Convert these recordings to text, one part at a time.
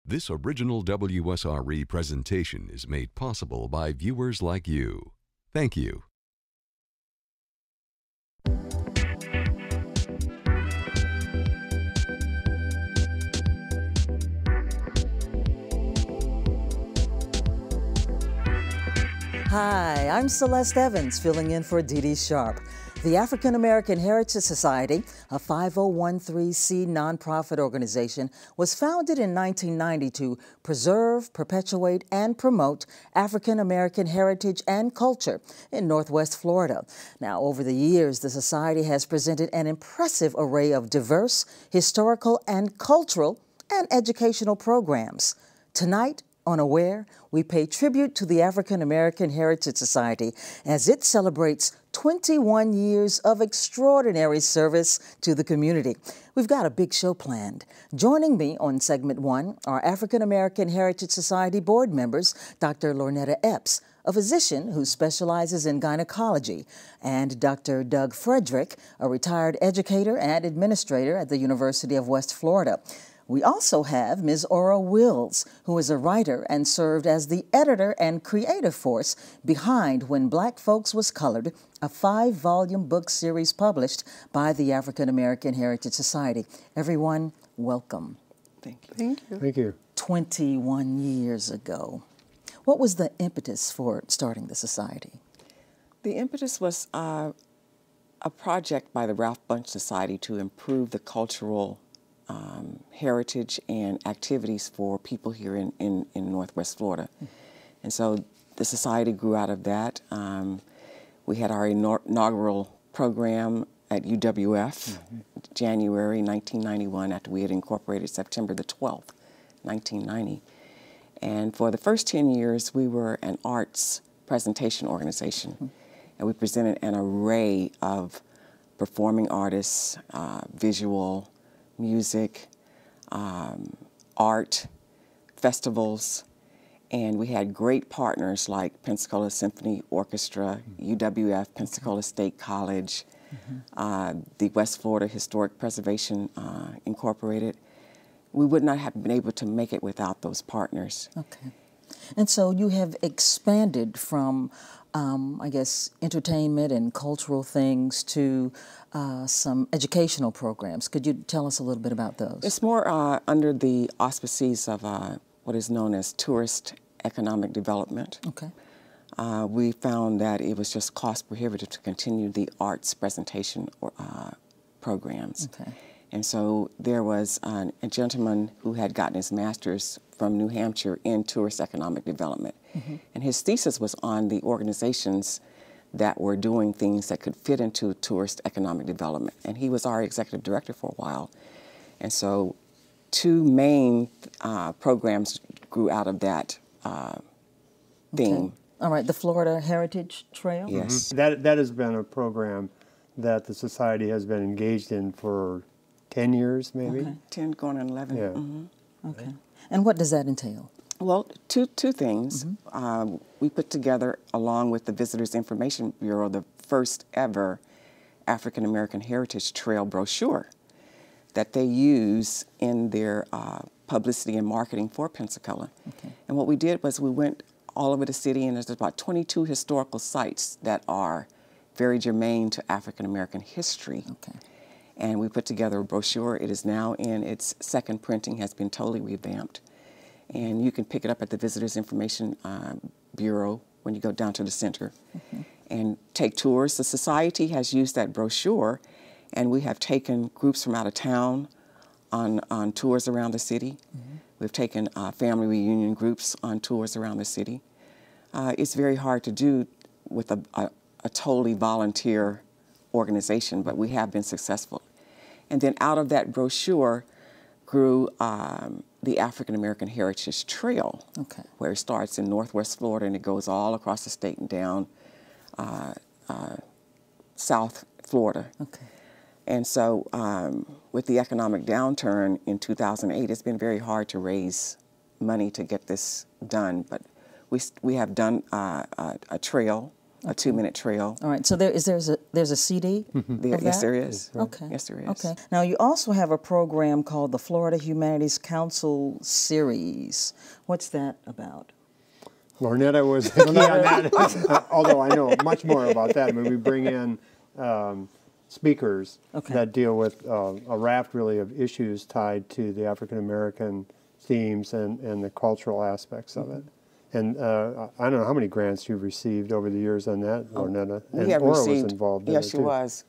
This original WSRE presentation is made possible by viewers like you. Thank you. Hi, I'm Celeste Evans, filling in for Dee Dee Sharp. The African American Heritage Society, a 5013C nonprofit organization, was founded in 1990 to preserve, perpetuate, and promote African American heritage and culture in Northwest Florida. Now, over the years, the society has presented an impressive array of diverse, historical, and cultural and educational programs. Tonight, on Aware, we pay tribute to the African American Heritage Society as it celebrates 21 years of extraordinary service to the community. We've got a big show planned. Joining me on segment one are African American Heritage Society board members, Dr. Lornetta Epps, a physician who specializes in gynecology, and Dr. Doug Frederick, a retired educator and administrator at the University of West Florida. We also have Ms. Ora Wills, who is a writer and served as the editor and creative force behind When Black Folks Was Colored, a 5-volume book series published by the African American Heritage Society. Everyone, welcome. Thank you. Thank you. Thank you. 21 years ago. What was the impetus for starting the society? The impetus was a project by the Ralph Bunche Society to improve the cultural heritage and activities for people here in Northwest Florida. And so the society grew out of that. We had our inaugural program at UWF, January 1991, after we had incorporated September the 12th, 1990. And for the first 10 years, we were an arts presentation organization. And we presented an array of performing artists, visual, music, art, festivals, and we had great partners like Pensacola Symphony Orchestra, UWF, Pensacola State College, the West Florida Historic Preservation Incorporated. We would not have been able to make it without those partners. Okay. And so you have expanded from, I guess, entertainment and cultural things to some educational programs. Could you tell us a little bit about those? It's more under the auspices of what is known as tourist economic development. Okay. We found that it was just cost prohibitive to continue the arts presentation programs. Okay. And so there was a gentleman who had gotten his master's from New Hampshire in tourist economic development. And his thesis was on the organizations that were doing things that could fit into tourist economic development. And he was our executive director for a while. And so 2 main programs grew out of that theme. Okay. All right, the Florida Heritage Trail? Yes. That has been a program that the society has been engaged in for 10 years, maybe. Okay. 10 going on 11. Yeah. Okay. And what does that entail? Well, two things. We put together, along with the Visitors Information Bureau, the first ever African American Heritage Trail brochure that they use in their publicity and marketing for Pensacola. Okay. And what we did was we went all over the city, and there's about 22 historical sites that are very germane to African American history. Okay. And we put together a brochure. It is now in its second printing, has been totally revamped. And you can pick it up at the Visitors Information Bureau when you go down to the center and take tours. The society has used that brochure, and we have taken groups from out of town on tours around the city. We've taken family reunion groups on tours around the city. It's very hard to do with a totally volunteer organization, but we have been successful. And then out of that brochure grew the African American Heritage Trail, where it starts in Northwest Florida and it goes all across the state and down South Florida. Okay. And so with the economic downturn in 2008, it's been very hard to raise money to get this done, but we have done a trail a 2-minute trail. All right, so there's a CD of Yes, that? there is. Okay. Yes, there is. Okay. Now, you also have a program called the Florida Humanities Council Series. What's that about? Lornetta was key on that, although I know much more about that. I mean, we bring in speakers that deal with a raft, really, of issues tied to the African American themes and the cultural aspects of it. And I don't know how many grants you've received over the years on that, Lornetta. We have Ora received, was involved in it, yes, she too. was.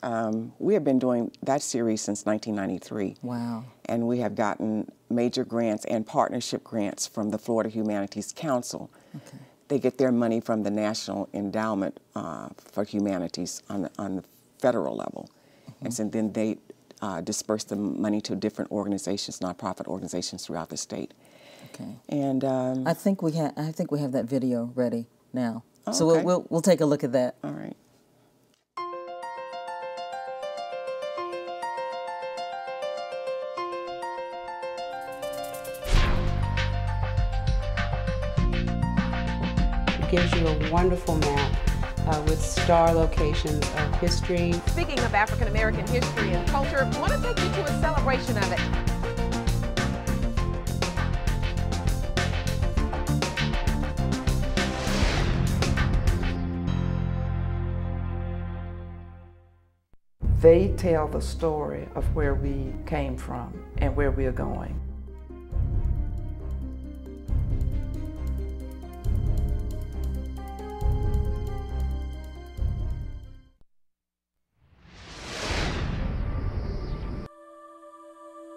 We have been doing that series since 1993. Wow. And we have gotten major grants and partnership grants from the Florida Humanities Council. Okay. They get their money from the National Endowment for Humanities on the federal level. And so then they disperse the money to different organizations, nonprofit organizations throughout the state. Okay. And I think we have that video ready now. Oh, so okay. we'll take a look at that. All right. It gives you a wonderful map with star locations of history. Speaking of African American history and culture, I want to take you to a celebration of it. They tell the story of where we came from and where we are going.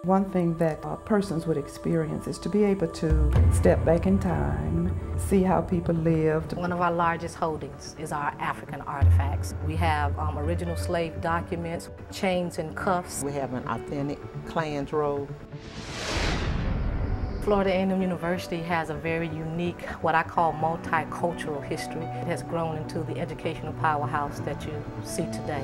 One thing that persons would experience is to be able to step back in time, see how people lived. One of our largest holdings is our African artifacts. We have original slave documents, chains and cuffs. We have an authentic Klan's robe. Florida A&M University has a very unique, what I call multicultural history. It has grown into the educational powerhouse that you see today.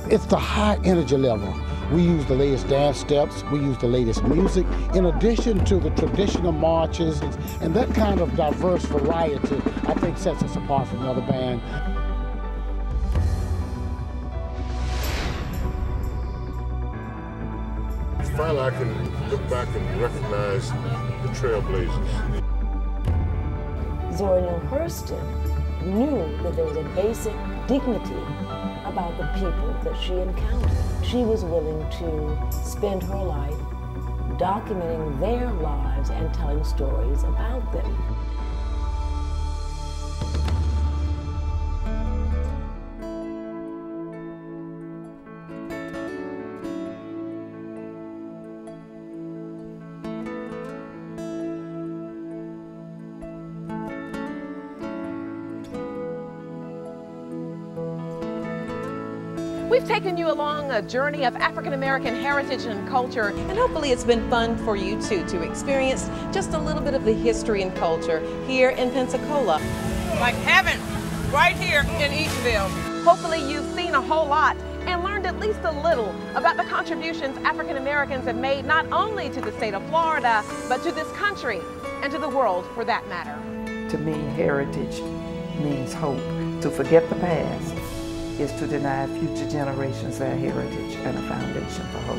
It's the high energy level. We use the latest dance steps, we use the latest music, in addition to the traditional marches, and that kind of diverse variety, I think, sets us apart from another band. Finally, I can look back and recognize the trailblazers. Zora Neale Hurston knew that there was a basic dignity about the people that she encountered. She was willing to spend her life documenting their lives and telling stories about them. We've taken you along a journey of African American heritage and culture, and hopefully it's been fun for you too to experience just a little bit of the history and culture here in Pensacola. Like heaven, right here in Eastville. Hopefully you've seen a whole lot and learned at least a little about the contributions African Americans have made not only to the state of Florida, but to this country and to the world for that matter. To me, heritage means hope. To forget the past is to deny future generations their heritage and a foundation for hope.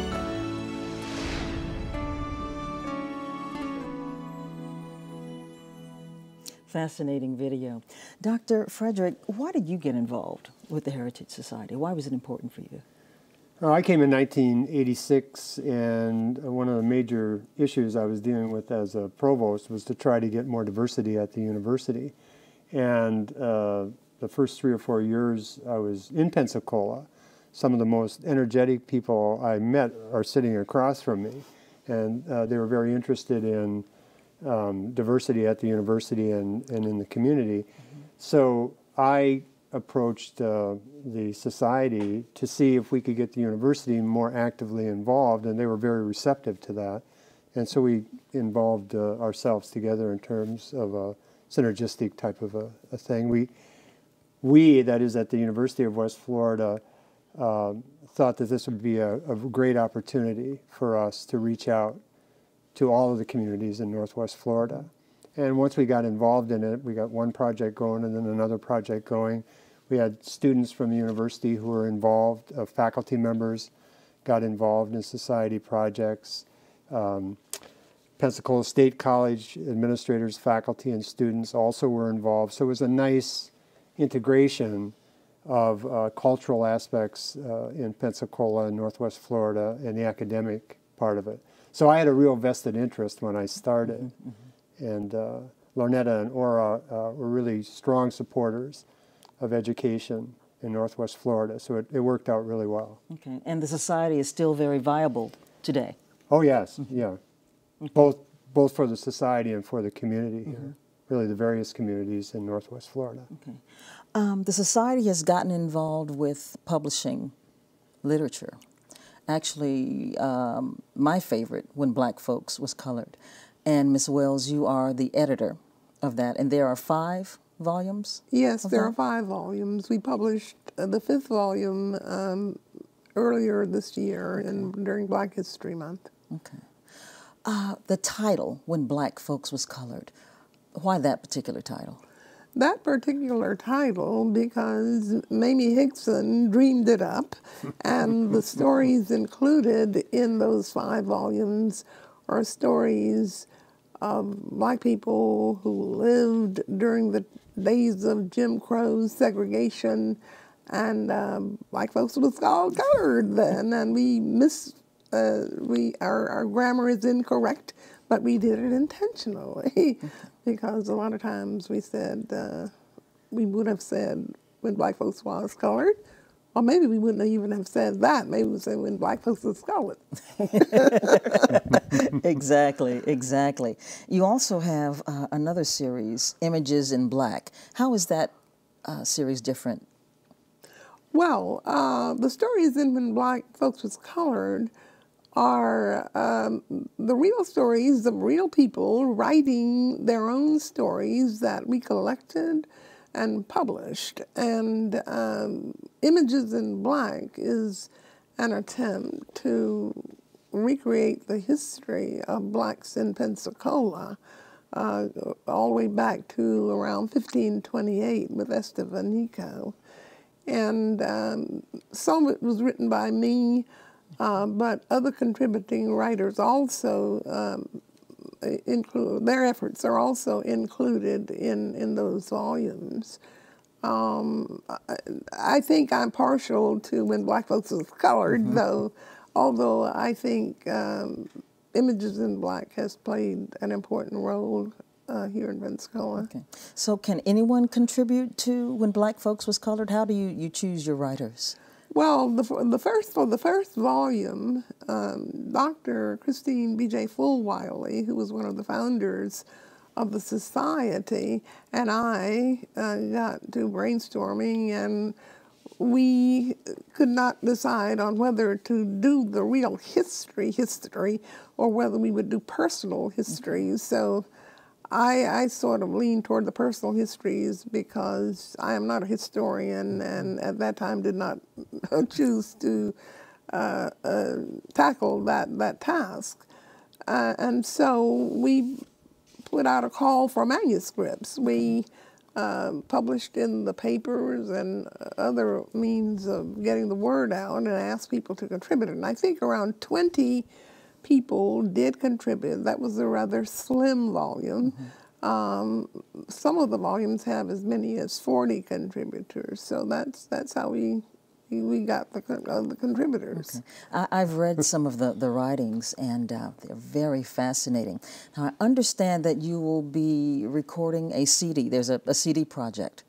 Fascinating video. Dr. Frederick, why did you get involved with the Heritage Society? Why was it important for you? I came in 1986, and one of the major issues I was dealing with as a provost was to try to get more diversity at the university. And the first 3 or 4 years I was in Pensacola, some of the most energetic people I met are sitting across from me, and they were very interested in diversity at the university and in the community. So I approached the society to see if we could get the university more actively involved, and they were very receptive to that. And so we involved ourselves together in terms of a synergistic type of a thing. We, that is at the University of West Florida, thought that this would be a great opportunity for us to reach out to all of the communities in Northwest Florida And once we got involved in it, we got one project going and then another project going. We had students from the university who were involved, faculty members got involved in society projects. Pensacola State College administrators, faculty, and students also were involved. So it was a nice integration of cultural aspects in Pensacola and Northwest Florida and the academic part of it. So I had a real vested interest when I started. And Lornetta and Ora were really strong supporters of education in Northwest Florida. So it worked out really well. Okay. And the society is still very viable today? Oh, yes. Yeah. Both for the society and for the community here. Really the various communities in Northwest Florida. Okay. The society has gotten involved with publishing literature. Actually, my favorite, When Black Folks Was Colored. And Ms. Wells, you are the editor of that, and there are 5 volumes? Yes, there are 5 volumes. We published the 5th volume earlier this year during Black History Month. Okay. The title, When Black Folks Was Colored, why that particular title? That particular title because Mamie Hickson dreamed it up, and the stories included in those 5 volumes are stories of Black people who lived during the days of Jim Crow segregation, and Black folks was called colored then, and our grammar is incorrect, but we did it intentionally because a lot of times we said, we would have said when Black folks was colored, or maybe we wouldn't even have said that. Maybe we would say when Black folks was colored. Exactly, exactly. You also have another series, Images in Black. How is that series different? Well, the stories in When Black Folks Was Colored are the real stories of real people writing their own stories that we collected and published. And Images in Black is an attempt to recreate the history of Blacks in Pensacola all the way back to around 1528 with Estevanico. And some of it was written by me, but other contributing writers also their efforts are also included in those volumes. I think I'm partial to When Black Folks Was Colored, though, although I think Images in Black has played an important role here in Pensacola. Okay. So can anyone contribute to When Black Folks Was Colored? How do you choose your writers? Well, for the first volume, Dr. Christine B.J. Fulwiley, who was one of the founders of the society, and I got to brainstorming, and we could not decide on whether to do the real history, or whether we would do personal histories. So I sort of lean toward the personal histories because I am not a historian, and at that time did not choose to tackle that task. And so we put out a call for manuscripts. We published in the papers and other means of getting the word out and asked people to contribute. And I think around 20 people did contribute. That was a rather slim volume. Some of the volumes have as many as 40 contributors, so that's how we got the contributors. Okay. I've read some of the writings, and they're very fascinating. Now, I understand that you will be recording a CD. There's a CD project.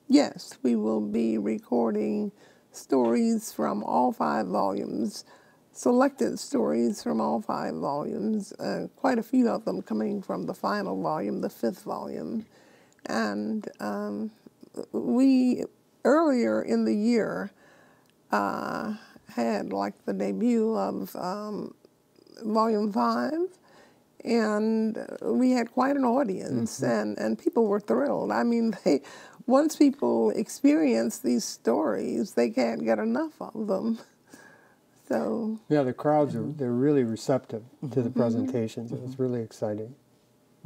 Yes, we will be recording stories from all 5 volumes, selected stories from all 5 volumes, quite a few of them coming from the final volume, the 5th volume. And we, earlier in the year, had like the debut of Volume 5, and we had quite an audience, and people were thrilled. I mean, once people experience these stories, they can't get enough of them. So yeah, the crowds they're really receptive to the presentations. It was really exciting.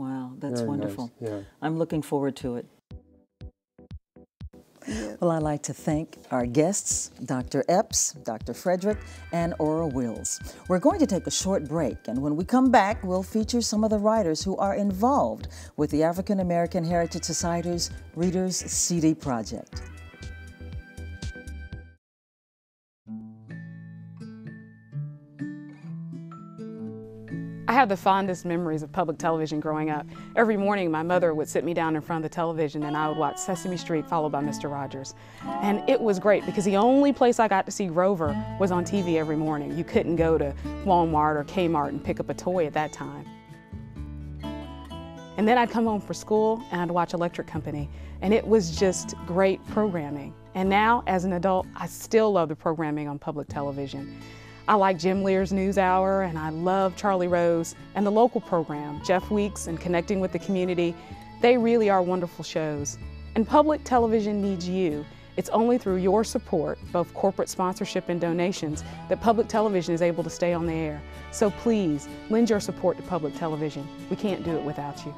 Wow, that's Very wonderful. nice. Yeah. I'm looking forward to it. Well, I'd like to thank our guests, Dr. Epps, Dr. Frederick, and Ora Wills. We're going to take a short break, and when we come back, we'll feature some of the writers who are involved with the African American Heritage Society's Readers CD Project. I have the fondest memories of public television growing up. Every morning, my mother would sit me down in front of the television and I would watch Sesame Street followed by Mr. Rogers. And it was great because the only place I got to see Grover was on TV every morning. You couldn't go to Walmart or Kmart and pick up a toy at that time. And then I'd come home for school and I'd watch Electric Company. And it was just great programming. And now, as an adult, I still love the programming on public television. I like Jim Lear's News Hour, and I love Charlie Rose and the local program, Jeff Weeks and Connecting with the Community. They really are wonderful shows. And public television needs you. It's only through your support, both corporate sponsorship and donations, that public television is able to stay on the air. So please, lend your support to public television. We can't do it without you.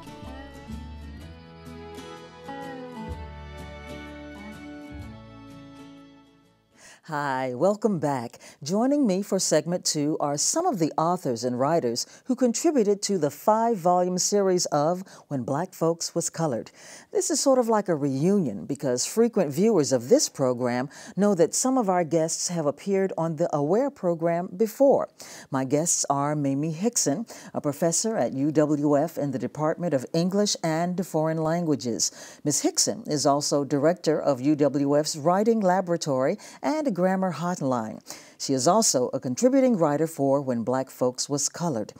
Hi, welcome back. Joining me for segment 2 are some of the authors and writers who contributed to the 5-volume series of When Black Folks Was Colored. This is sort of like a reunion because frequent viewers of this program know that some of our guests have appeared on the Aware program before. My guests are Mamie Hickson, a professor at UWF in the Department of English and Foreign Languages. Ms. Hickson is also director of UWF's Writing Laboratory and Grammar Hotline. She is also a contributing writer for When Black Folks Was Colored.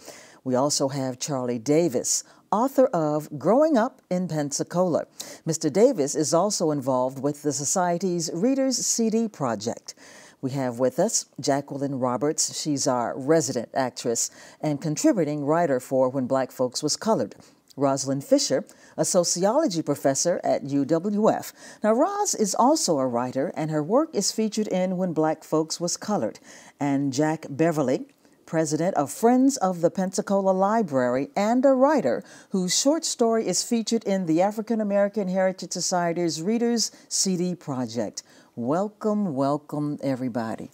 We also have Charlie Davis, author of Growing Up in Pensacola. Mr. Davis is also involved with the Society's Readers CD Project. We have with us Jacqueline Roberts. She's our resident actress and contributing writer for When Black Folks Was Colored. Rosalind Fisher, a sociology professor at UWF. Now, Roz is also a writer, and her work is featured in When Black Folks Was Colored. And Jack Beverly, president of Friends of the Pensacola Library and a writer whose short story is featured in the African American Heritage Society's Readers CD Project. Welcome, welcome, everybody.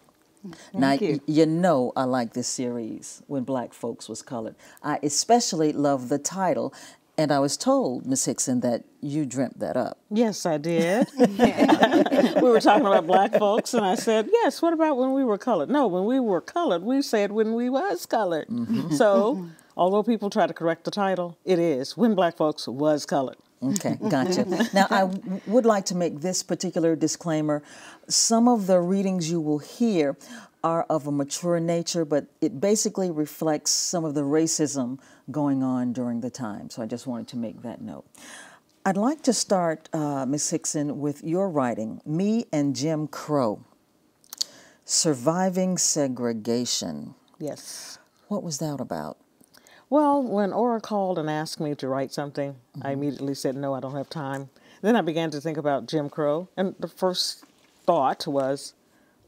Thank you. You know I like this series, When Black Folks Was Colored. I especially love the title, and I was told, Ms. Hickson, that you dreamt that up. Yes, I did. We were talking about black folks, and I said, yes, what about when we were colored? No, when we were colored, we said when we was colored. Mm-hmm. So, although people try to correct the title, it is When Black Folks Was Colored. Okay, gotcha. Now, I would like to make this particular disclaimer. Some of the readings you will hear are of a mature nature, but it basically reflects some of the racism going on during the time. So I just wanted to make that note. I'd like to start, Ms. Hickson, with your writing, Me and Jim Crow, Surviving Segregation. Yes. What was that about? Well, when Ora called and asked me to write something, I immediately said, no, I don't have time. Then I began to think about Jim Crow, and the first thought was,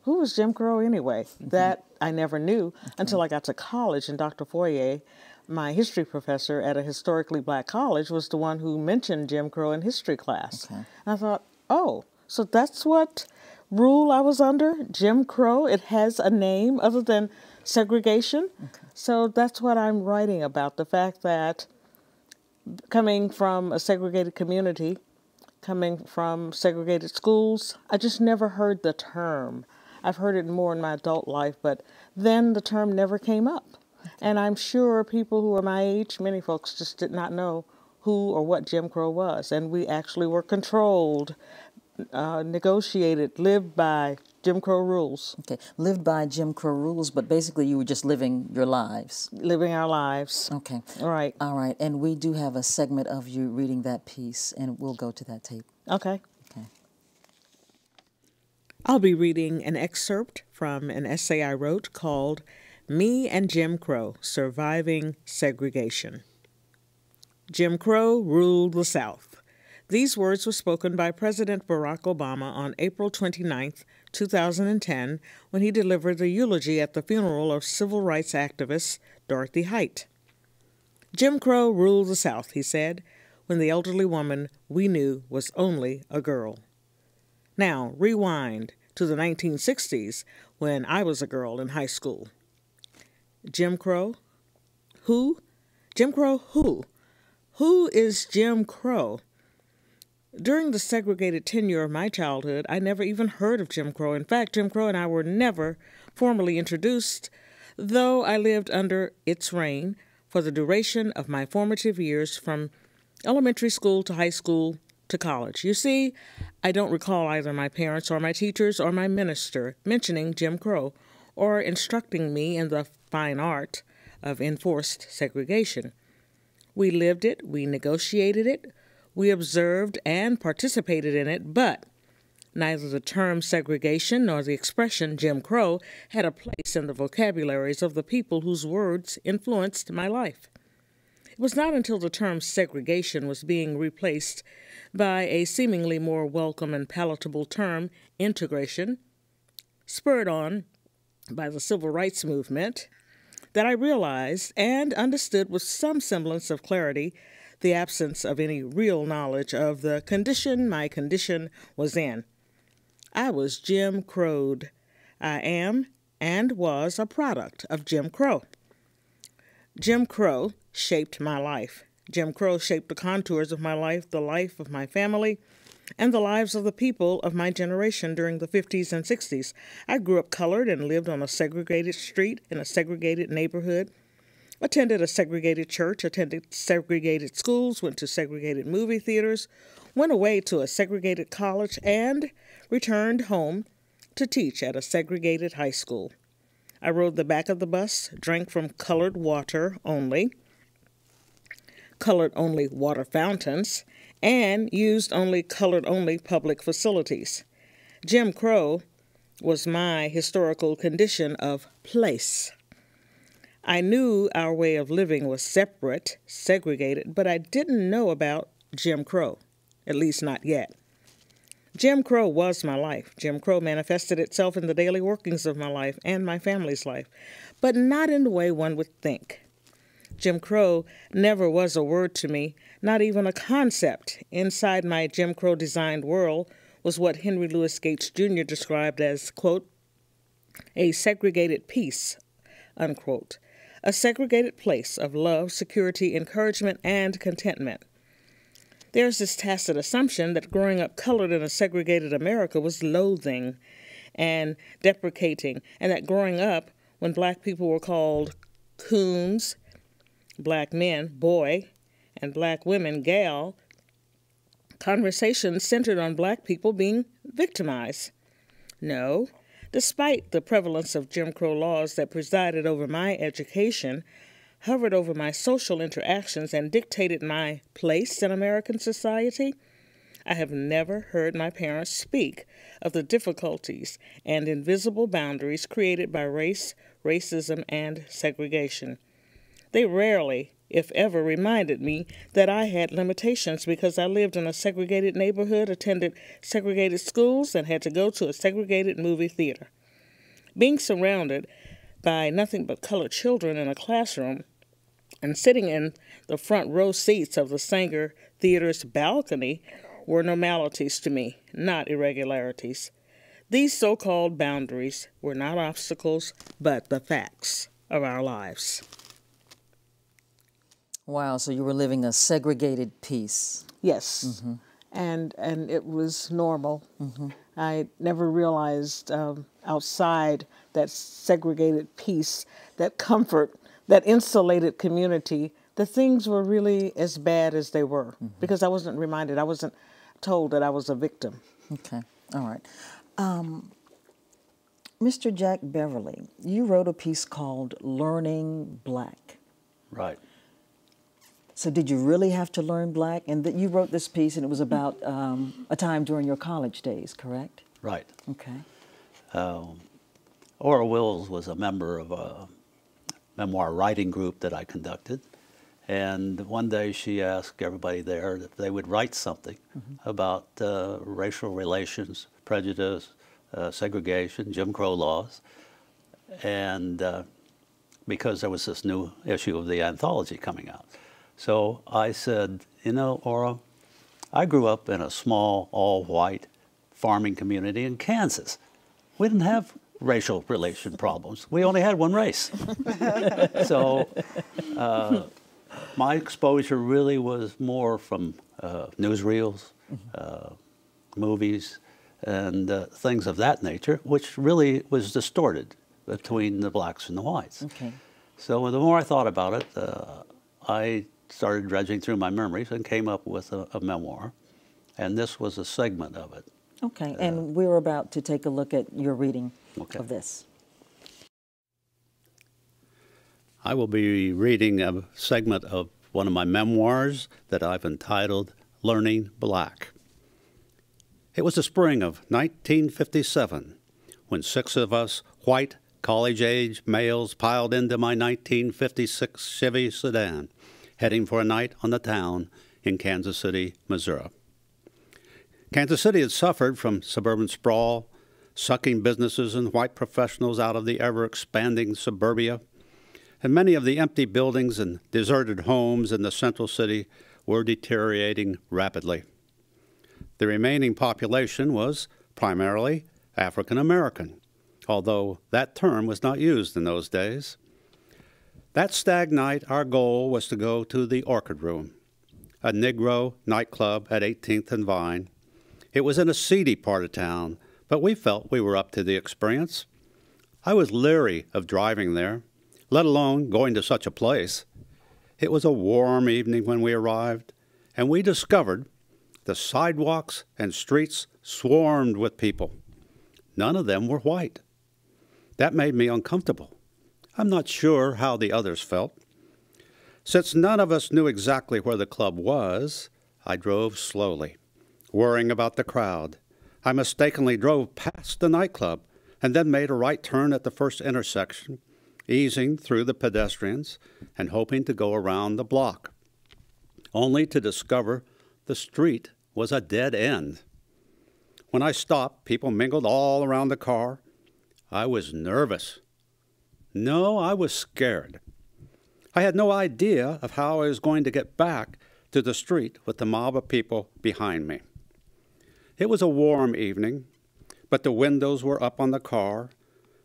who was Jim Crow anyway? That I never knew until I got to college, and Dr. Foyer, my history professor at a historically black college, was the one who mentioned Jim Crow in history class. And I thought, oh, so that's what rule I was under, Jim Crow? It has a name other than segregation? So that's what I'm writing about, the fact that coming from a segregated community, coming from segregated schools, I just never heard the term. I've heard it more in my adult life, but then the term never came up. And I'm sure people who are my age, many folks just did not know who or what Jim Crow was. And we actually were controlled, negotiated, lived by Jim Crow rules. Okay, lived by Jim Crow rules, but basically you were just living your lives. Living our lives. Okay. All right. All right, and we do have a segment of you reading that piece, and we'll go to that tape. Okay. Okay. I'll be reading an excerpt from an essay I wrote called Me and Jim Crow, Surviving Segregation. Jim Crow ruled the South. These words were spoken by President Barack Obama on April 29, 2010, when he delivered the eulogy at the funeral of civil rights activist Dorothy Height. Jim Crow ruled the South, he said, when the elderly woman we knew was only a girl. Now, rewind to the 1960s when I was a girl in high school. Jim Crow? Who? Jim Crow who? Who is Jim Crow? During the segregated tenure of my childhood, I never even heard of Jim Crow. In fact, Jim Crow and I were never formally introduced, though I lived under its reign for the duration of my formative years from elementary school to high school to college. You see, I don't recall either my parents or my teachers or my minister mentioning Jim Crow or instructing me in the fine art of enforced segregation. We lived it, we negotiated it, we observed and participated in it, but neither the term segregation nor the expression Jim Crow had a place in the vocabularies of the people whose words influenced my life. It was not until the term segregation was being replaced by a seemingly more welcome and palatable term, integration, spurred on by the civil rights movement, that I realized and understood with some semblance of clarity the absence of any real knowledge of the condition my condition was in. I was Jim Crowed. I am and was a product of Jim Crow. Jim Crow shaped my life. Jim Crow shaped the contours of my life, the life of my family, and the lives of the people of my generation during the 50s and 60s. I grew up colored and lived on a segregated street in a segregated neighborhood, attended a segregated church, attended segregated schools, went to segregated movie theaters, went away to a segregated college, and returned home to teach at a segregated high school. I rode the back of the bus, drank from colored water only, colored-only water fountains, and used only colored-only public facilities. Jim Crow was my historical condition of place. I knew our way of living was separate, segregated, but I didn't know about Jim Crow, at least not yet. Jim Crow was my life. Jim Crow manifested itself in the daily workings of my life and my family's life, but not in the way one would think. Jim Crow never was a word to me, not even a concept. Inside my Jim Crow-designed world was what Henry Louis Gates Jr. described as, quote, a segregated peace, unquote, a segregated place of love, security, encouragement, and contentment. There's this tacit assumption that growing up colored in a segregated America was loathing and deprecating, and that growing up when black people were called coons, black men, boy, and black women, gal, conversations centered on black people being victimized. No, despite the prevalence of Jim Crow laws that presided over my education, hovered over my social interactions, and dictated my place in American society, I have never heard my parents speak of the difficulties and invisible boundaries created by race, racism, and segregation. They rarely, if ever, reminded me that I had limitations because I lived in a segregated neighborhood, attended segregated schools, and had to go to a segregated movie theater. Being surrounded by nothing but colored children in a classroom and sitting in the front row seats of the Sanger Theater's balcony were normalities to me, not irregularities. These so-called boundaries were not obstacles, but the facts of our lives. Wow, so you were living a segregated peace. Yes, and it was normal. I never realized outside that segregated peace, that comfort, that insulated community, that things were really as bad as they were, because I wasn't reminded, I wasn't told that I was a victim. Okay, all right. Mr. Jack Beverly, you wrote a piece called Learning Black. Right. So did you really have to learn black? And that you wrote this piece, and it was about a time during your college days, correct? Right. Okay. Ora Wills was a member of a memoir writing group that I conducted. And one day she asked everybody there if they would write something about racial relations, prejudice, segregation, Jim Crow laws. And because there was this new issue of the anthology coming out. So I said, you know, Ora, I grew up in a small, all-white farming community in Kansas. We didn't have racial relation problems. We only had one race. So my exposure really was more from newsreels, movies, and things of that nature, which really was distorted between the blacks and the whites. Okay. So the more I thought about it, I started dredging through my memories and came up with a memoir, and this was a segment of it. Okay, and we're about to take a look at your reading of this. I will be reading a segment of one of my memoirs that I've entitled Learning Black. It was the spring of 1957 when 6 of us white, college-age males piled into my 1956 Chevy sedan, heading for a night on the town in Kansas City, Missouri. Kansas City had suffered from suburban sprawl, sucking businesses and white professionals out of the ever-expanding suburbia, and many of the empty buildings and deserted homes in the central city were deteriorating rapidly. The remaining population was primarily African American, although that term was not used in those days. That stag night, our goal was to go to the Orchid Room, a Negro nightclub at 18th and Vine. It was in a seedy part of town, but we felt we were up to the experience. I was leery of driving there, let alone going to such a place. It was a warm evening when we arrived, and we discovered the sidewalks and streets swarmed with people. None of them were white. That made me uncomfortable. I'm not sure how the others felt. Since none of us knew exactly where the club was, I drove slowly, worrying about the crowd. I mistakenly drove past the nightclub and then made a right turn at the first intersection, easing through the pedestrians and hoping to go around the block, only to discover the street was a dead end. When I stopped, people mingled all around the car. I was nervous. No, I was scared. I had no idea of how I was going to get back to the street with the mob of people behind me. It was a warm evening, but the windows were up on the car,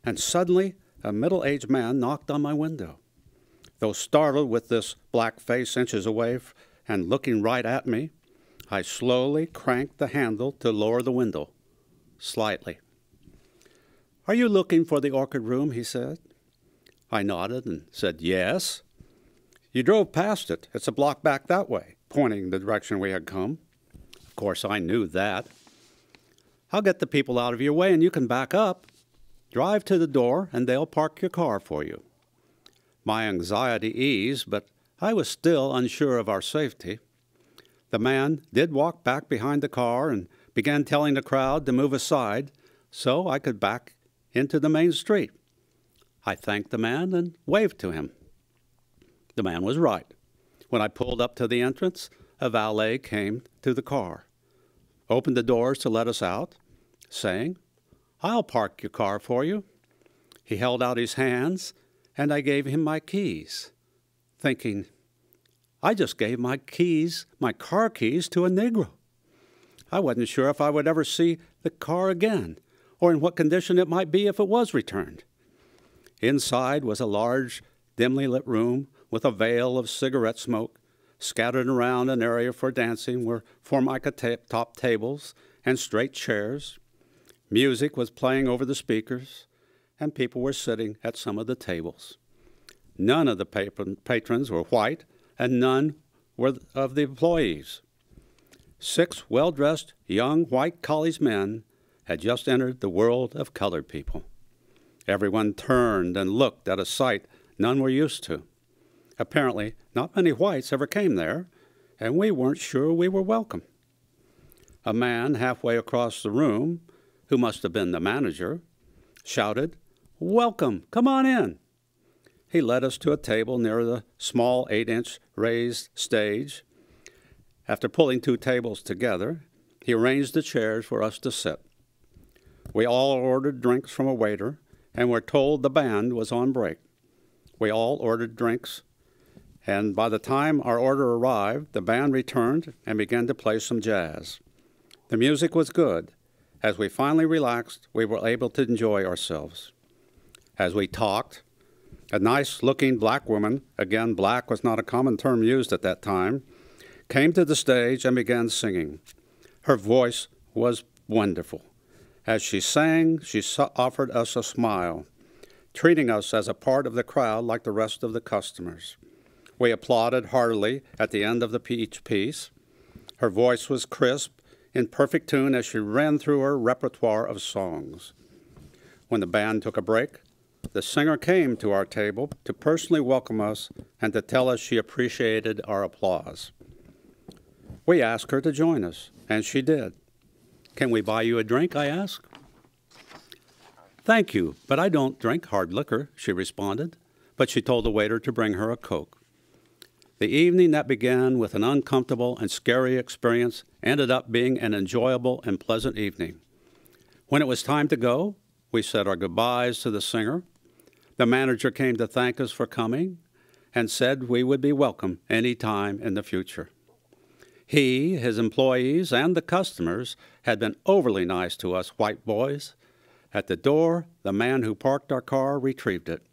and suddenly a middle-aged man knocked on my window. Though startled with this black face inches away and looking right at me, I slowly cranked the handle to lower the window, slightly. "Are you looking for the Orchid Room?" he said. I nodded and said, "Yes." "You drove past it. It's a block back that way," pointing the direction we had come. Of course, I knew that. "I'll get the people out of your way and you can back up. Drive to the door and they'll park your car for you." My anxiety eased, but I was still unsure of our safety. The man did walk back behind the car and began telling the crowd to move aside so I could back into the main street. I thanked the man and waved to him. The man was right. When I pulled up to the entrance, a valet came to the car, opened the doors to let us out, saying, "I'll park your car for you." He held out his hands, and I gave him my keys, thinking, I just gave my car keys to a Negro. I wasn't sure if I would ever see the car again, or in what condition it might be if it was returned. Inside was a large, dimly lit room with a veil of cigarette smoke scattered around an area for dancing were formica-top tables and straight chairs. Music was playing over the speakers, and people were sitting at some of the tables. None of the patrons were white, and none were of the employees. 6 well-dressed young white college men had just entered the world of colored people. Everyone turned and looked at a sight none were used to. Apparently, not many whites ever came there, and we weren't sure we were welcome. A man halfway across the room, who must have been the manager, shouted, "Welcome, come on in." He led us to a table near the small 8-inch raised stage. After pulling 2 tables together, he arranged the chairs for us to sit. We all ordered drinks from a waiter and were told the band was on break. We all ordered drinks, and by the time our order arrived, the band returned and began to play some jazz. The music was good. As we finally relaxed, we were able to enjoy ourselves. As we talked, a nice-looking black woman, again, black was not a common term used at that time, came to the stage and began singing. Her voice was wonderful. As she sang, she offered us a smile, treating us as a part of the crowd like the rest of the customers. We applauded heartily at the end of each piece. Her voice was crisp, in perfect tune as she ran through her repertoire of songs. When the band took a break, the singer came to our table to personally welcome us and to tell us she appreciated our applause. We asked her to join us, and she did. "Can we buy you a drink?" I asked. "Thank you, but I don't drink hard liquor," she responded, but she told the waiter to bring her a Coke. The evening that began with an uncomfortable and scary experience ended up being an enjoyable and pleasant evening. When it was time to go, we said our goodbyes to the singer. The manager came to thank us for coming and said we would be welcome any time in the future. He, his employees, and the customers had been overly nice to us white boys. At the door, the man who parked our car retrieved it,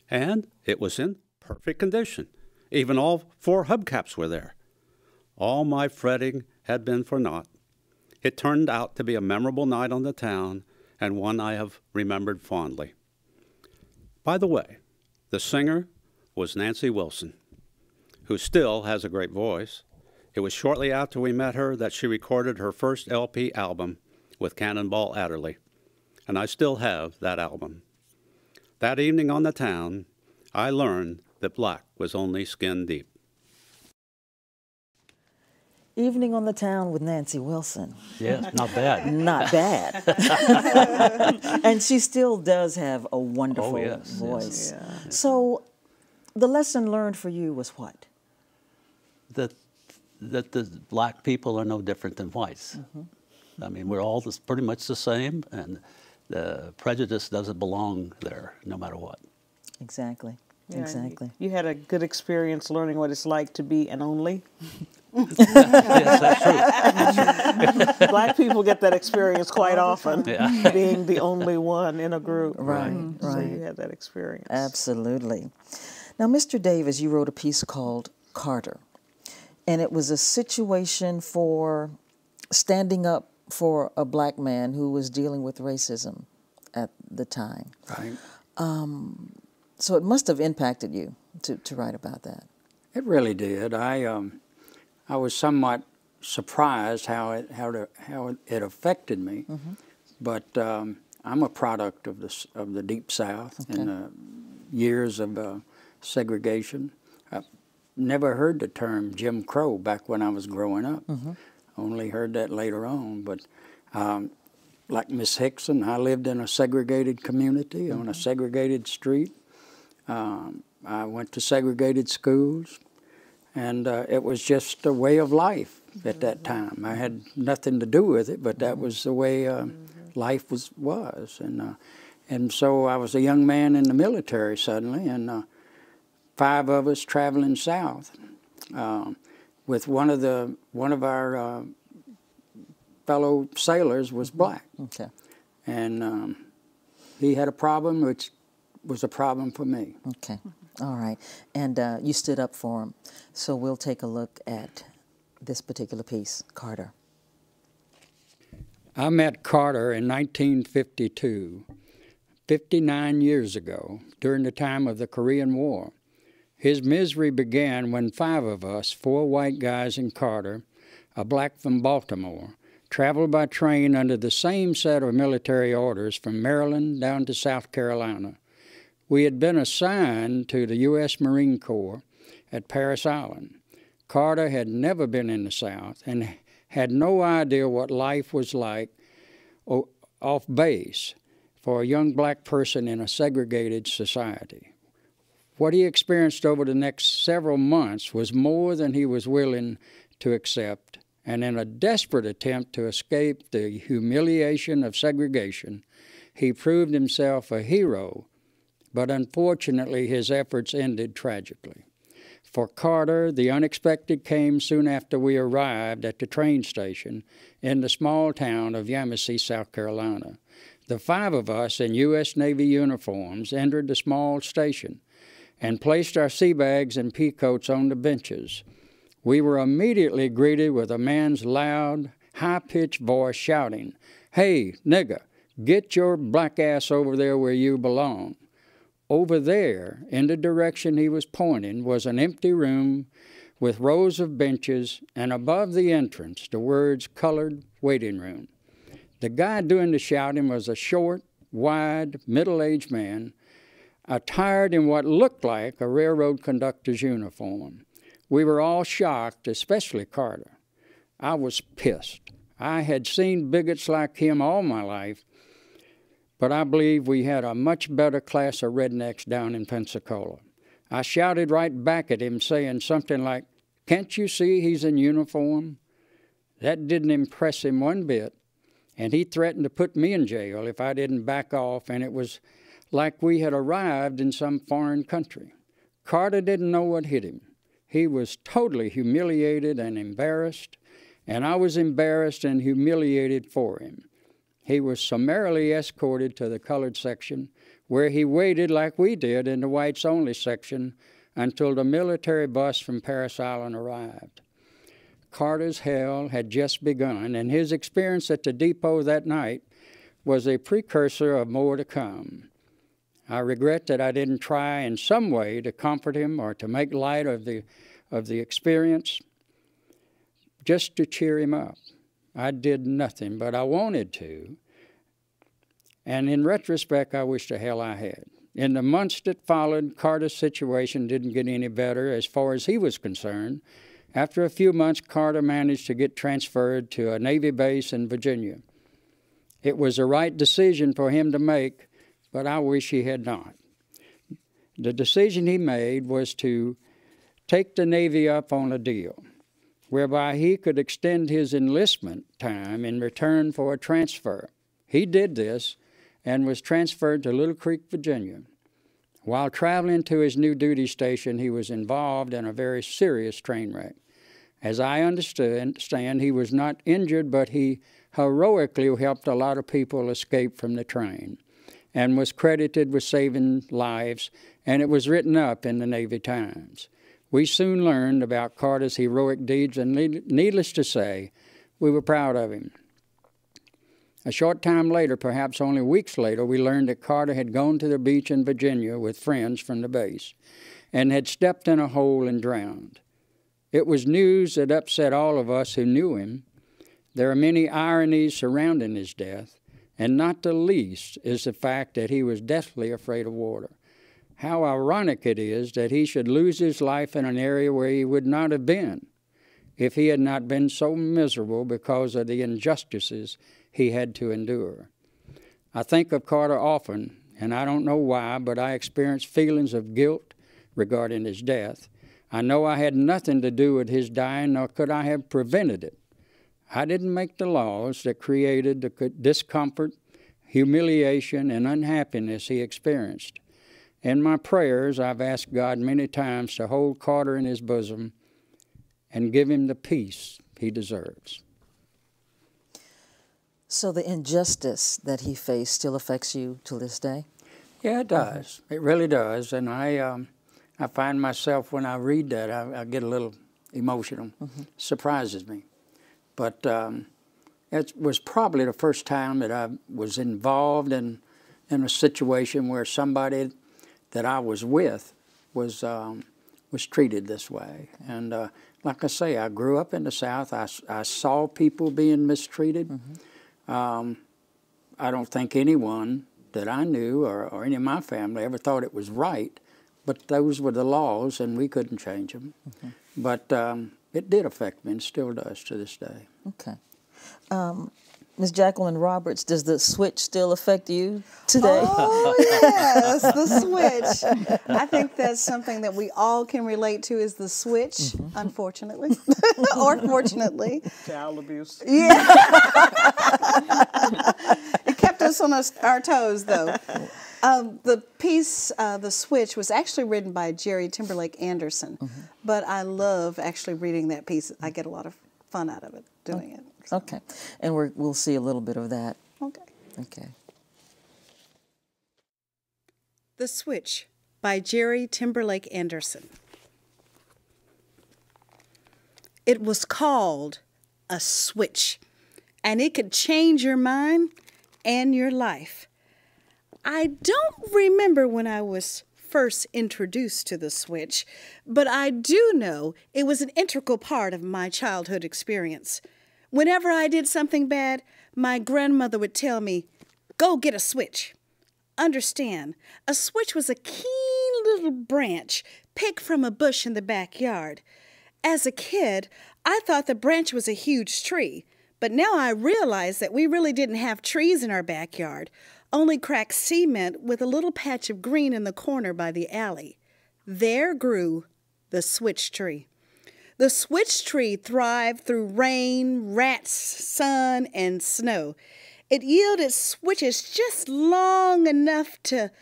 and it was in perfect condition. Even all 4 hubcaps were there. All my fretting had been for naught. It turned out to be a memorable night on the town, and one I have remembered fondly. By the way, the singer was Nancy Wilson, who still has a great voice. It was shortly after we met her that she recorded her first LP album with Cannonball Adderley, and I still have that album. That evening on the town, I learned that black was only skin deep. Evening on the Town with Nancy Wilson. Yes, not bad. Not bad. And she still does have a wonderful voice. Yes. Yeah. So the lesson learned for you was what? That the black people are no different than whites. Mm-hmm. I mean, we're all pretty much the same, and the prejudice doesn't belong there, no matter what. Exactly. Yeah, exactly. You had a good experience learning what it's like to be an only. Yes, that's true. Black people get that experience quite often, being the only one in a group. Right, right. So you had that experience. Absolutely. Now, Mr. Davis, you wrote a piece called Carter, and it was a situation for standing up for a black man who was dealing with racism at the time. Right. So it must have impacted you to write about that. It really did. I was somewhat surprised how it affected me, mm-hmm. But I'm a product of the Deep South and the years of segregation. I never heard the term Jim Crow back when I was growing up. Mm-hmm. Only heard that later on. But like Miss Hickson, I lived in a segregated community, mm-hmm. on a segregated street. I went to segregated schools, and it was just a way of life at that time. I had nothing to do with it, but that was the way life was. And so I was a young man in the military suddenly, and 5 of us traveling south with one of our fellow sailors was black. Okay. And he had a problem which was a problem for me. Okay. All right. And you stood up for him. So we'll take a look at this particular piece, Carter. I met Carter in 1952, 59 years ago, during the time of the Korean War. His misery began when 5 of us, 4 white guys and Carter, a black from Baltimore, traveled by train under the same set of military orders from Maryland down to South Carolina. We had been assigned to the U.S. Marine Corps at Parris Island. Carter had never been in the South and had no idea what life was like off base for a young black person in a segregated society. What he experienced over the next several months was more than he was willing to accept, and in a desperate attempt to escape the humiliation of segregation, he proved himself a hero but unfortunately his efforts ended tragically. For Carter, the unexpected came soon after we arrived at the train station in the small town of Yamasee, South Carolina. The 5 of us in U.S. Navy uniforms entered the small station and placed our sea bags and pea coats on the benches. We were immediately greeted with a man's loud, high-pitched voice shouting, "Hey, nigger, get your black ass over there where you belong." Over there, in the direction he was pointing, was an empty room with rows of benches, and above the entrance, the words "Colored Waiting Room." The guy doing the shouting was a short, wide, middle-aged man, attired in what looked like a railroad conductor's uniform. We were all shocked, especially Carter. I was pissed. I had seen bigots like him all my life, but I believe we had a much better class of rednecks down in Pensacola. I shouted right back at him, saying something like, "Can't you see he's in uniform?" That didn't impress him one bit, and he threatened to put me in jail if I didn't back off, and it was like we had arrived in some foreign country. Carter didn't know what hit him. He was totally humiliated and embarrassed, and I was embarrassed and humiliated for him. He was summarily escorted to the colored section, where he waited like we did in the whites-only section until the military bus from Parris Island arrived. Carter's hell had just begun, and his experience at the depot that night was a precursor of more to come. I regret that I didn't try in some way to comfort him or to make light of the experience, just to cheer him up. I did nothing, but I wanted to. And in retrospect, I wish the hell I had. In the months that followed, Carter's situation didn't get any better as far as he was concerned. After a few months, Carter managed to get transferred to a Navy base in Virginia. It was the right decision for him to make, but I wish he had not. The decision he made was to take the Navy up on a deal whereby he could extend his enlistment time in return for a transfer. He did this and was transferred to Little Creek, Virginia. While traveling to his new duty station, he was involved in a very serious train wreck. As I understand, he was not injured, but he heroically helped a lot of people escape from the train and was credited with saving lives, and it was written up in the Navy Times. We soon learned about Carter's heroic deeds, and needless to say, we were proud of him. A short time later, perhaps only weeks later, we learned that Carter had gone to the beach in Virginia with friends from the base and had stepped in a hole and drowned. It was news that upset all of us who knew him. There are many ironies surrounding his death, and not the least is the fact that he was deathly afraid of water. How ironic it is that he should lose his life in an area where he would not have been if he had not been so miserable because of the injustices he had to endure. I think of Carter often, and I don't know why, but I experience feelings of guilt regarding his death. I know I had nothing to do with his dying, nor could I have prevented it. I didn't make the laws that created the discomfort, humiliation, and unhappiness he experienced. In my prayers, I've asked God many times to hold Carter in his bosom and give him the peace he deserves. So the injustice that he faced still affects you to this day? Yeah, it does. It really does. And I find myself, when I read that, I get a little emotional. Surprises me. But it was probably the first time that I was involved in a situation where somebody that I was with was treated this way. And like I say, I grew up in the South. I saw people being mistreated. I don't think anyone that I knew or any of my family ever thought it was right, but those were the laws and we couldn't change them. But it did affect me and still does to this day. Okay. Ms. Jacqueline Roberts, does the switch still affect you today? Oh, yes, the switch. I think that's something that we all can relate to, is the switch, unfortunately, or fortunately. Child abuse. Yeah. It kept us on our toes, though. The piece, The Switch, was actually written by Jerry Timberlake Anderson, but I love actually reading that piece. I get a lot of fun out of it, doing it. So. Okay, and we'll see a little bit of that. Okay. Okay. The Switch by Jerry Timberlake Anderson. It was called a switch, and it could change your mind and your life. I don't remember when I was first introduced to the switch, but I do know it was an integral part of my childhood experience. Whenever I did something bad, my grandmother would tell me, "Go get a switch." Understand, a switch was a keen little branch picked from a bush in the backyard. As a kid, I thought the branch was a huge tree, but now I realize that we really didn't have trees in our backyard, only cracked cement with a little patch of green in the corner by the alley. There grew the switch tree. The switch tree thrived through rain, rats, sun, and snow. It yielded switches just long enough to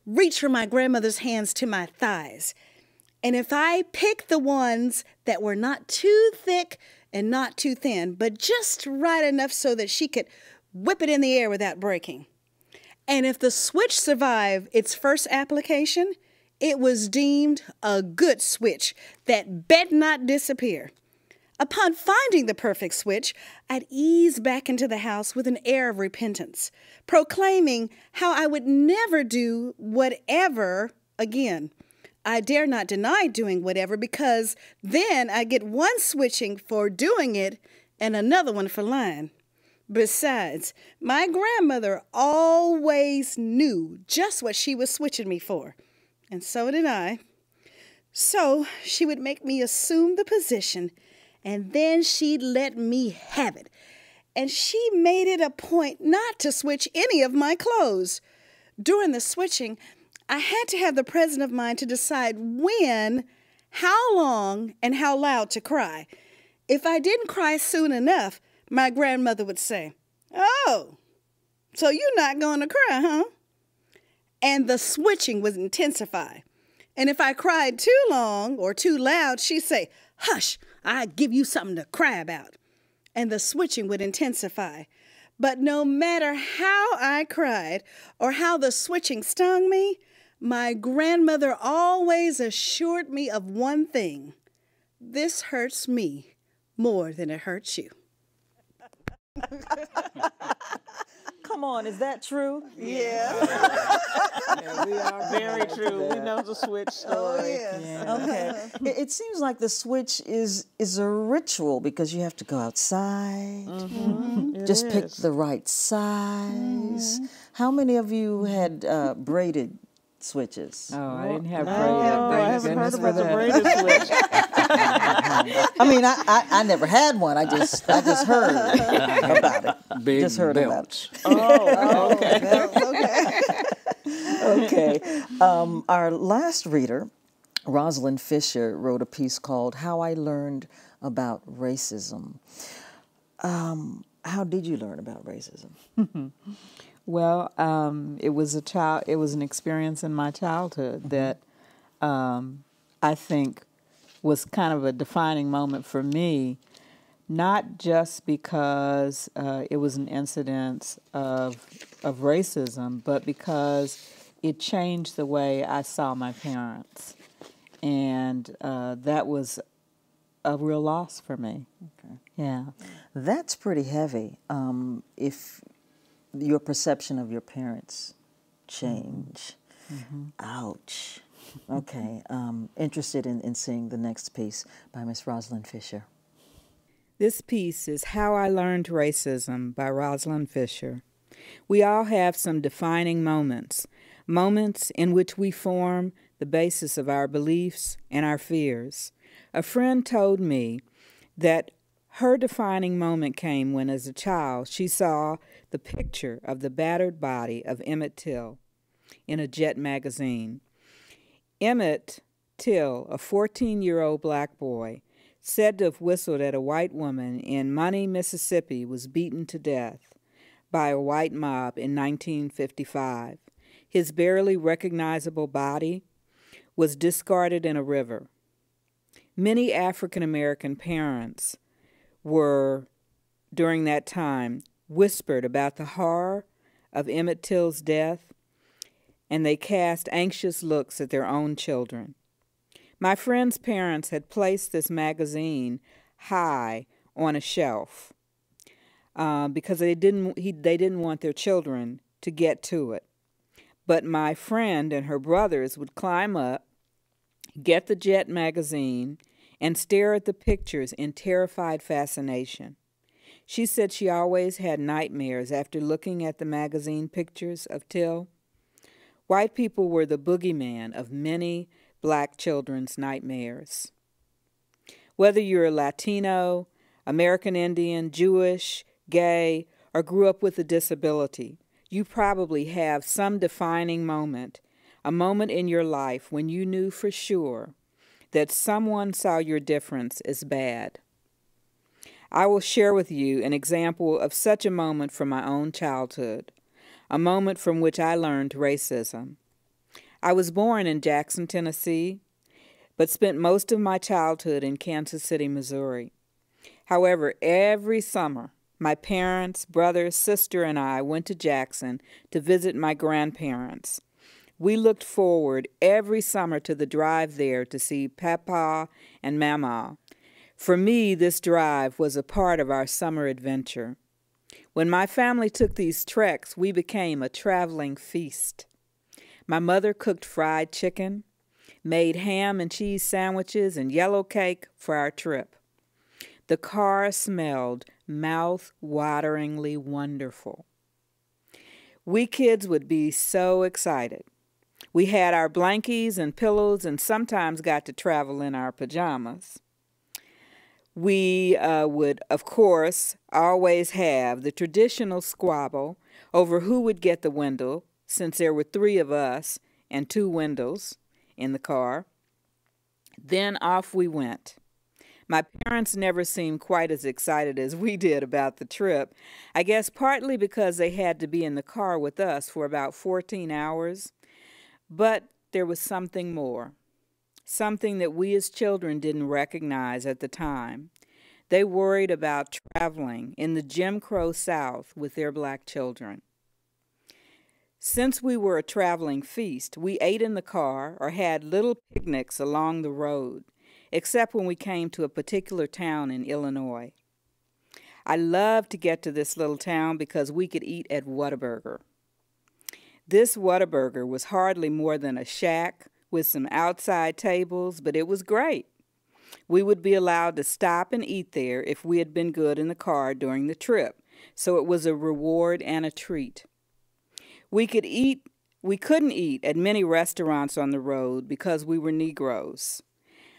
reach from my grandmother's hands to my thighs. And if I picked the ones that were not too thick and not too thin, but just right enough so that she could whip it in the air without breaking. And if the switch survived its first application, it was deemed a good switch that bet not disappear. Upon finding the perfect switch, I'd ease back into the house with an air of repentance, proclaiming how I would never do whatever again. I dare not deny doing whatever, because then I get one switching for doing it and another one for lying. Besides, my grandmother always knew just what she was switching me for, and so did I. So she would make me assume the position, and then she'd let me have it. And she made it a point not to switch any of my clothes. During the switching, I had to have the presence of mind to decide when, how long, and how loud to cry. If I didn't cry soon enough, my grandmother would say, "Oh, so you're not going to cry, huh?" And the switching would intensify. And if I cried too long or too loud, she'd say, "Hush, I give you something to cry about." And the switching would intensify. But no matter how I cried or how the switching stung me, my grandmother always assured me of one thing: this hurts me more than it hurts you. Come on, is that true? Yeah. Yeah, we are very true. We know the switch story. Oh, yes. Yeah. Okay. It seems like the switch is a ritual because you have to go outside, just pick the right size. How many of you had braided switches? Oh, I didn't have braided. I haven't heard about the braided switch. I mean, I never had one. I just heard about it. Big just heard belts. about it. Oh, okay. Okay. Our last reader, Rosalind Fisher, wrote a piece called "How I Learned About Racism." How did you learn about racism? Well, it was an experience in my childhood that I think was kind of a defining moment for me, not just because it was an incidence of racism, but because it changed the way I saw my parents. And that was a real loss for me. Okay. Yeah. That's pretty heavy. If your perception of your parents change. Ouch. Okay. Interested in seeing the next piece by Miss Rosalind Fisher. This piece is How I Learned Racism by Rosalind Fisher. We all have some defining moments in which we form the basis of our beliefs and our fears. A friend told me that her defining moment came when, as a child, she saw the picture of the battered body of Emmett Till in a Jet magazine. Emmett Till, a 14-year-old black boy, said to have whistled at a white woman in Money, Mississippi, was beaten to death by a white mob in 1955. His barely recognizable body was discarded in a river. Many African American parents were, during that time, whispered about the horror of Emmett Till's death, and they cast anxious looks at their own children. My friend's parents had placed this magazine high on a shelf because they didn't want their children to get to it. But my friend and her brothers would climb up, get the Jet magazine, and stare at the pictures in terrified fascination. She said she always had nightmares after looking at the magazine pictures of Till. White people were the boogeyman of many black children's nightmares. Whether you're Latino, American Indian, Jewish, gay, or grew up with a disability, you probably have some defining moment, a moment in your life when you knew for sure that someone saw your difference as bad. I will share with you an example of such a moment from my own childhood, a moment from which I learned racism. I was born in Jackson, Tennessee, but spent most of my childhood in Kansas City, Missouri. However, every summer, my parents, brother, sister, and I went to Jackson to visit my grandparents. We looked forward every summer to the drive there to see Papa and Mama. For me, this drive was a part of our summer adventure. When my family took these treks, we became a traveling feast. My mother cooked fried chicken, made ham and cheese sandwiches and yellow cake for our trip. The car smelled mouth-wateringly wonderful. We kids would be so excited. We had our blankies and pillows and sometimes got to travel in our pajamas. We would, of course, always have the traditional squabble over who would get the window, since there were 3 of us and 2 windows in the car. Then off we went. My parents never seemed quite as excited as we did about the trip, I guess partly because they had to be in the car with us for about 14 hours. But there was something more. Something that we as children didn't recognize at the time. They worried about traveling in the Jim Crow South with their black children. Since we were a traveling feast, we ate in the car or had little picnics along the road, except when we came to a particular town in Illinois. I loved to get to this little town because we could eat at Whataburger. This Whataburger was hardly more than a shack with some outside tables, but it was great. We would be allowed to stop and eat there if we had been good in the car during the trip, so it was a reward and a treat. We couldn't eat at many restaurants on the road because we were Negroes,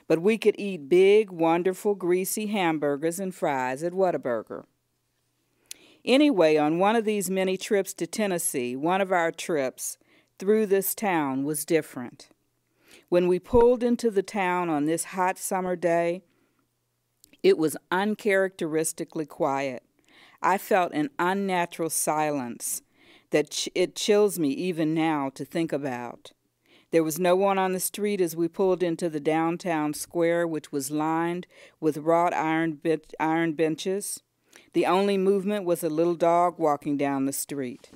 but we could eat big, wonderful, greasy hamburgers and fries at Whataburger. Anyway, on one of these many trips to Tennessee, one of our trips through this town was different. When we pulled into the town on this hot summer day, it was uncharacteristically quiet. I felt an unnatural silence that it chills me even now to think about. There was no one on the street as we pulled into the downtown square, which was lined with wrought iron benches. The only movement was a little dog walking down the street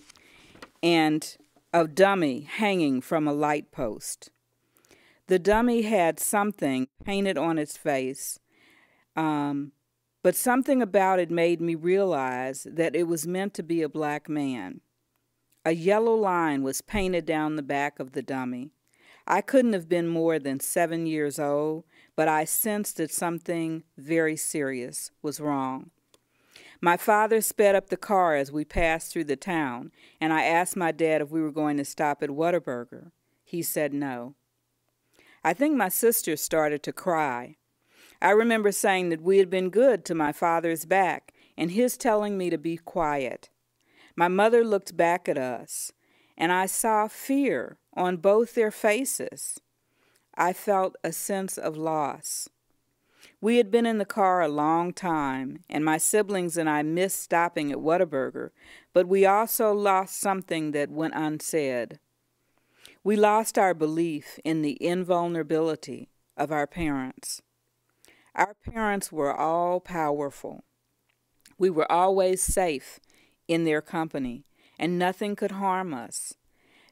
and a dummy hanging from a light post. The dummy had something painted on its face, but something about it made me realize that it was meant to be a black man. A yellow line was painted down the back of the dummy. I couldn't have been more than 7 years old, but I sensed that something very serious was wrong. My father sped up the car as we passed through the town, and I asked my dad if we were going to stop at Whataburger. He said no. I think my sister started to cry. I remember saying that we had been good to my father's back, and his telling me to be quiet. My mother looked back at us, and I saw fear on both their faces. I felt a sense of loss. We had been in the car a long time, and my siblings and I missed stopping at Whataburger, but we also lost something that went unsaid. We lost our belief in the invulnerability of our parents. Our parents were all powerful. We were always safe in their company, and nothing could harm us.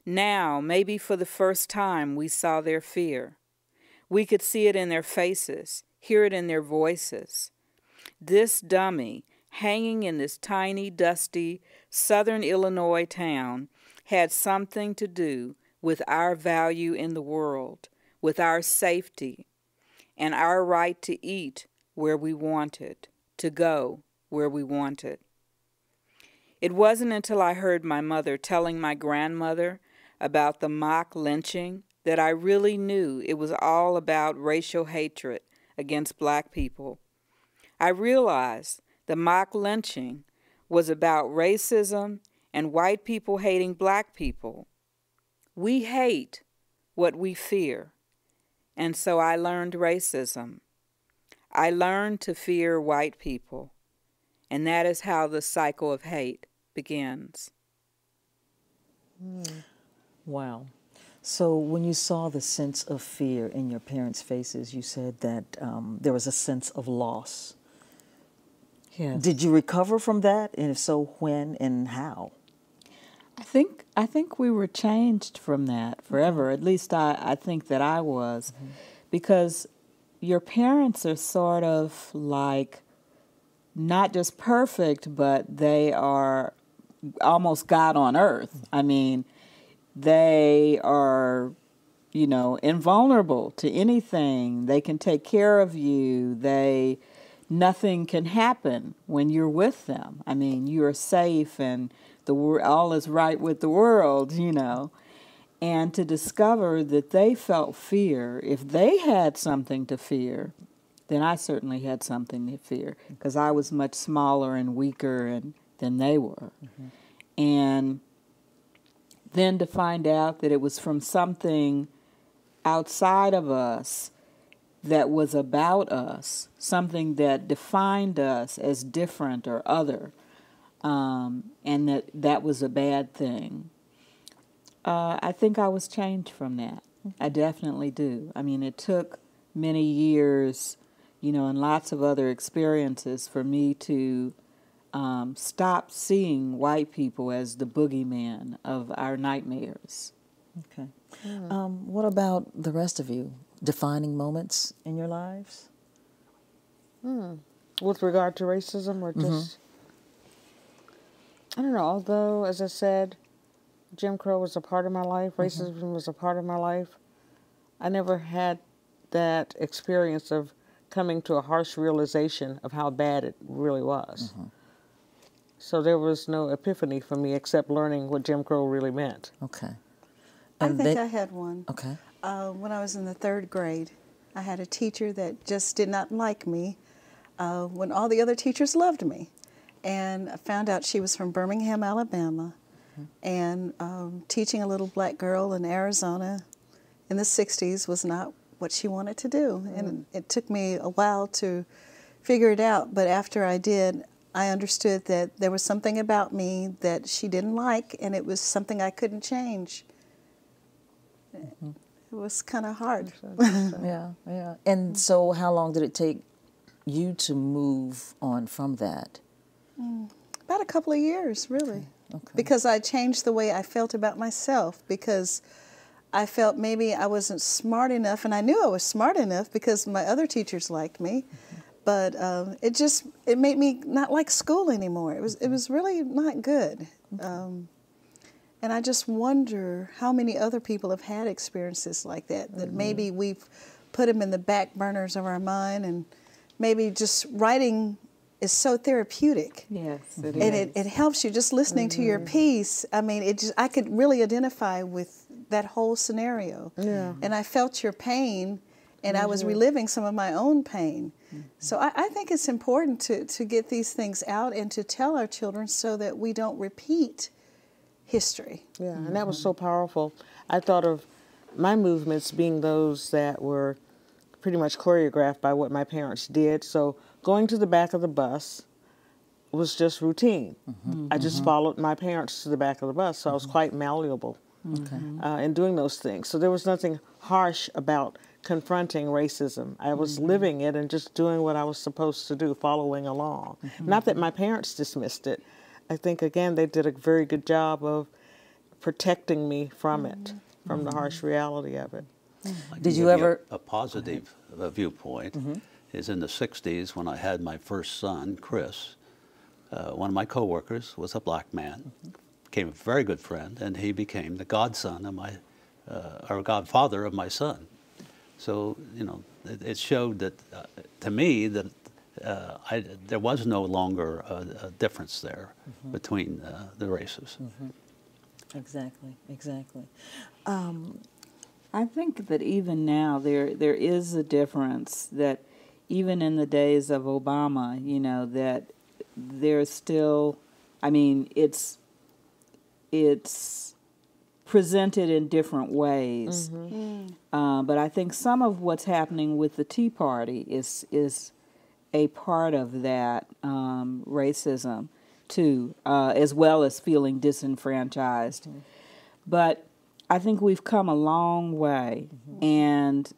Now, maybe for the first time, we saw their fear. We could see it in their faces, hear it in their voices. This dummy, hanging in this tiny, dusty, southern Illinois town, had something to do with our value in the world, with our safety, and our right to eat where we wanted, to go where we wanted. It wasn't until I heard my mother telling my grandmother about the mock lynching that I really knew it was all about racial hatred against black people. I realized the mock lynching was about racism and white people hating black people. We hate what we fear, and so I learned racism. I learned to fear white people, and that is how the cycle of hate begins. Wow. So when you saw the sense of fear in your parents' faces, you said that there was a sense of loss. Yes. Did you recover from that? And if so, when and how? I think we were changed from that forever. At least I think that I was. Because your parents are sort of like not just perfect, but they are almost God on earth. I mean, they are, invulnerable to anything. They can take care of you. Nothing can happen when you're with them. I mean, you are safe and all is right with the world, And to discover that they felt fear, if they had something to fear, then I certainly had something to fear because I was much smaller and weaker than they were. And then to find out that it was from something outside of us that was about us, something that defined us as different or other, and that was a bad thing. I think I was changed from that. I definitely do. I mean, it took many years, and lots of other experiences for me to stop seeing white people as the boogeyman of our nightmares. Okay. What about the rest of you? Defining moments in your lives? With regard to racism or just... I don't know, although, as I said, Jim Crow was a part of my life, racism was a part of my life, I never had that experience of coming to a harsh realization of how bad it really was. So there was no epiphany for me except learning what Jim Crow really meant. Okay. I think I had one. Okay. When I was in the 3rd grade, I had a teacher that just did not like me when all the other teachers loved me. And I found out she was from Birmingham, Alabama, and teaching a little black girl in Arizona in the 60s was not what she wanted to do. And it took me a while to figure it out, but after I did, I understood that there was something about me that she didn't like, and it was something I couldn't change. It was kind of hard. Yeah. And so how long did it take you to move on from that? About a couple of years, really. Okay. Because I changed the way I felt about myself, because I felt maybe I wasn't smart enough, and I knew I was smart enough because my other teachers liked me, but it made me not like school anymore. It was really not good. And I just wonder how many other people have had experiences like that, that maybe we've put them in the back burners of our mind, and maybe just writing is so therapeutic. Yes, it and is. it helps you just listening to your piece. I mean, I could really identify with that whole scenario. Yeah. And I felt your pain, and I was reliving some of my own pain. So I think it's important to get these things out and to tell our children so that we don't repeat history. Yeah, and that was so powerful. I thought of my movements being those that were pretty much choreographed by what my parents did. So going to the back of the bus was just routine. I just followed my parents to the back of the bus, so I was quite malleable in doing those things. So there was nothing harsh about confronting racism. I was living it and just doing what I was supposed to do, following along. Not that my parents dismissed it. I think, again, they did a very good job of protecting me from it, from the harsh reality of it. Did you ever... A positive viewpoint is in the 60s when I had my first son, Chris. One of my coworkers was a black man, became a very good friend, and he became the godson of my, or godfather of my son. So, you know, it showed that, to me, that there was no longer a difference there between the races. Exactly, exactly. I think that even now there is a difference, that even in the days of Obama, you know, that there's still, I mean, it's presented in different ways. But I think some of what's happening with the Tea Party is a part of that racism too, as well as feeling disenfranchised. But I think we've come a long way, and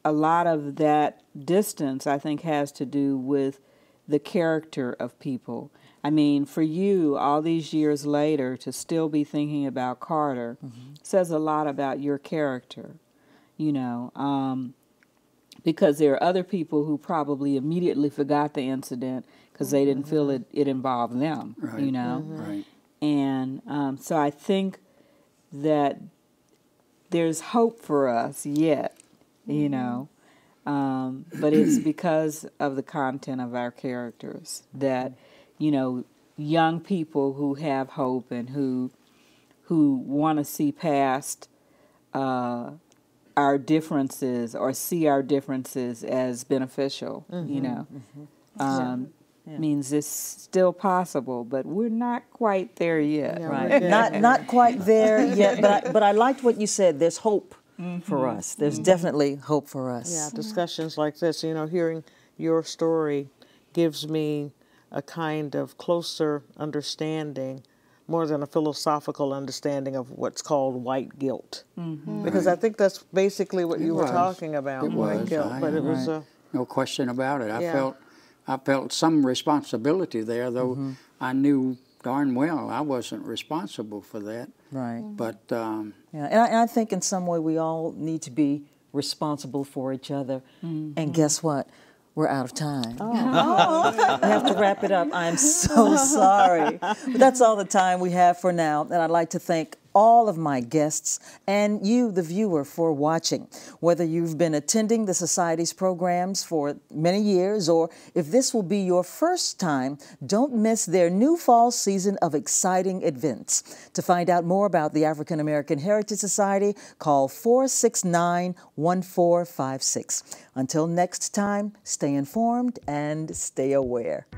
a lot of that distance, I think, has to do with the character of people. I mean, for you, all these years later, to still be thinking about Carter says a lot about your character, you know, because there are other people who probably immediately forgot the incident because they didn't feel it involved them, you know. And so I think that there's hope for us yet, you know, but it's because of the content of our characters that, you know, young people who have hope and who want to see past our differences or see our differences as beneficial, you know, means it's still possible, but we're not quite there yet. Right, not quite there yet, but I liked what you said. There's hope for us. There's definitely hope for us. Yeah, discussions like this, you know, hearing your story gives me a kind of closer understanding, more than a philosophical understanding of what's called white guilt. Because I think that's basically what you were talking about, white guilt. But it was no question about it. I felt some responsibility there, though I knew darn well I wasn't responsible for that. Right. But yeah, and I think in some way we all need to be responsible for each other. And guess what? We're out of time. We have to wrap it up. I'm so sorry. But that's all the time we have for now. And I'd like to thank all of my guests and you, the viewer, for watching. Whether you've been attending the Society's programs for many years or if this will be your first time, don't miss their new fall season of exciting events. To find out more about the African American Heritage Society, call 469-1456. Until next time, stay informed and stay aware.